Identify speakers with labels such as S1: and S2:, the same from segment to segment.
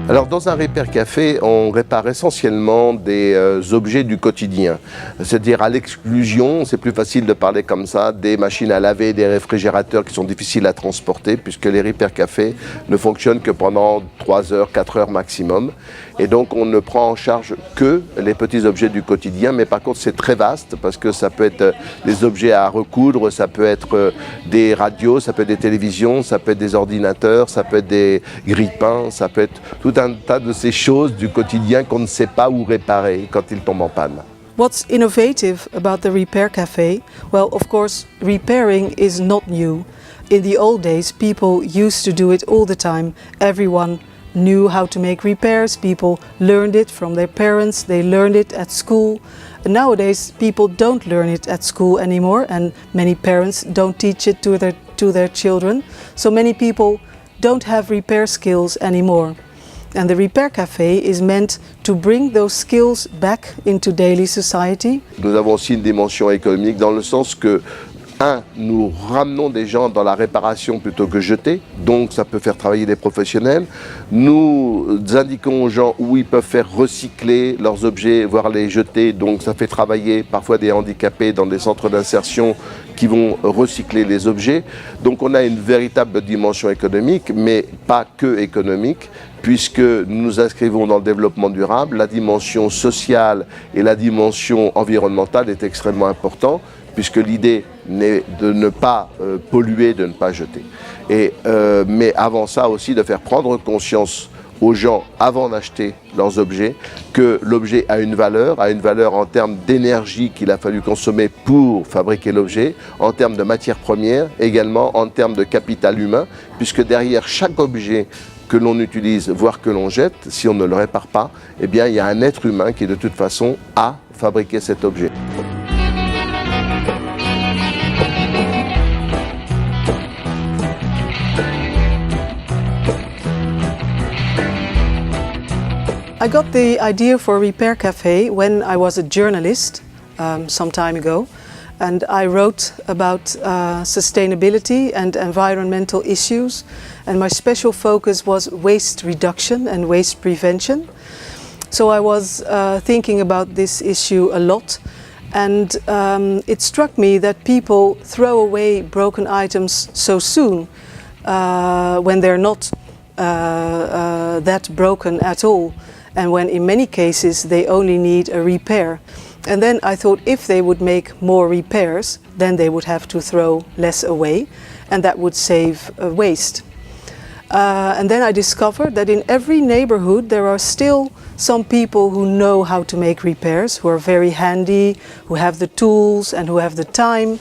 S1: Alors dans un repair café, on répare essentiellement des objets du quotidien. C'est-à-dire à l'exclusion, c'est plus facile de parler comme ça, des machines à laver, des réfrigérateurs qui sont difficiles à transporter puisque les repair cafés ne fonctionnent que pendant 3 heures, 4 heures maximum. Et donc on ne prend en charge que les petits objets du quotidien, mais par contre c'est très vaste parce que ça peut être des objets à recoudre, ça peut être des radios, ça peut être des télévisions, ça peut être des ordinateurs, ça peut être des grille-pains, ça peut être tout un tas de ces choses du quotidien qu'on ne sait pas où réparer quand ils tombent en panne.
S2: What's innovative about the Repair Café? Well, of course, repairing is not new. In the old days, people used to do it all the time. Everyone knew how to make repairs. People learned it from their parents. They learned it at school. And nowadays, people don't learn it at school anymore, and many parents don't teach it to their children. So many people don't have repair skills anymore. And the Repair Café is meant to bring those skills back into daily society.
S1: Nous avons aussi une dimension économique dans le sens que, nous ramenons des gens dans la réparation plutôt que jeter, donc ça peut faire travailler des professionnels. Nous indiquons aux gens où ils peuvent faire recycler leurs objets, voire les jeter, donc ça fait travailler parfois des handicapés dans des centres d'insertion qui vont recycler les objets. Donc on a une véritable dimension économique, mais pas que économique, puisque nous nous inscrivons dans le développement durable, la dimension sociale et la dimension environnementale est extrêmement importante, puisque l'idée n'est de ne pas polluer, de ne pas jeter. Mais avant ça aussi, de faire prendre conscience aux gens, avant d'acheter leurs objets, que l'objet a une valeur en termes d'énergie qu'il a fallu consommer pour fabriquer l'objet, en termes de matières premières, également en termes de capital humain, puisque derrière chaque objet que l'on utilise, voire que l'on jette, si on ne le répare pas, eh bien, il y a un être humain qui, de toute façon, a fabriqué cet objet.
S2: I got the idea for Repair Café when I was a journalist some time ago, and I wrote about sustainability and environmental issues, and my special focus was waste reduction and waste prevention. So I was thinking about this issue a lot, and it struck me that people throw away broken items so soon when they're not that broken at all, and when in many cases they only need a repair. And then I thought if they would make more repairs, then they would have to throw less away, and that would save waste. And then I discovered that in every neighborhood there are still some people who know how to make repairs, who are very handy, who have the tools and who have the time.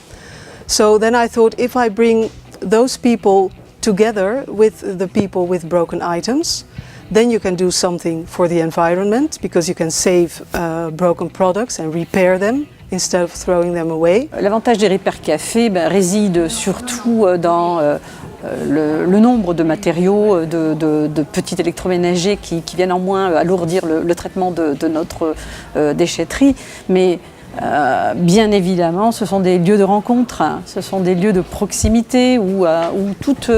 S2: So then I thought if I bring those people together with the people with broken items, then you can do something for the environment, because you can save broken products and repair them instead of throwing them away.
S3: L'avantage des Repair Café réside surtout dans le nombre de matériaux, de petits électroménagers qui viennent en moins alourdir le traitement de notre déchetterie. Mais bien évidemment, ce sont des lieux de rencontre, ce sont des lieux de proximité où toute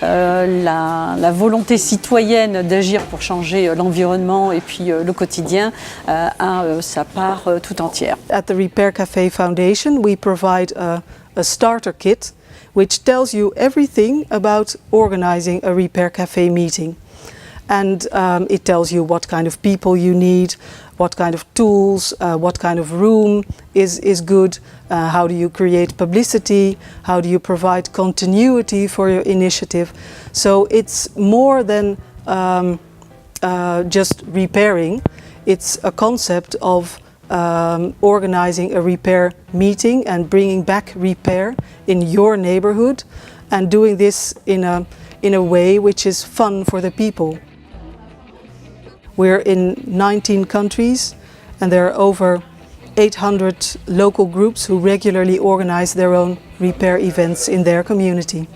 S3: la volonté citoyenne d'agir pour changer l'environnement et puis le quotidien a sa part tout entière.
S2: At the Repair Café Foundation, we provide a starter kit which tells you everything about organizing a Repair Café meeting. And it tells you what kind of people you need, what kind of tools, what kind of room is good, how do you create publicity, how do you provide continuity for your initiative. So it's more than just repairing, it's a concept of organizing a repair meeting and bringing back repair in your neighborhood, and doing this in a way which is fun for the people. We're in 19 countries, and there are over 800 local groups who regularly organize their own repair events in their community.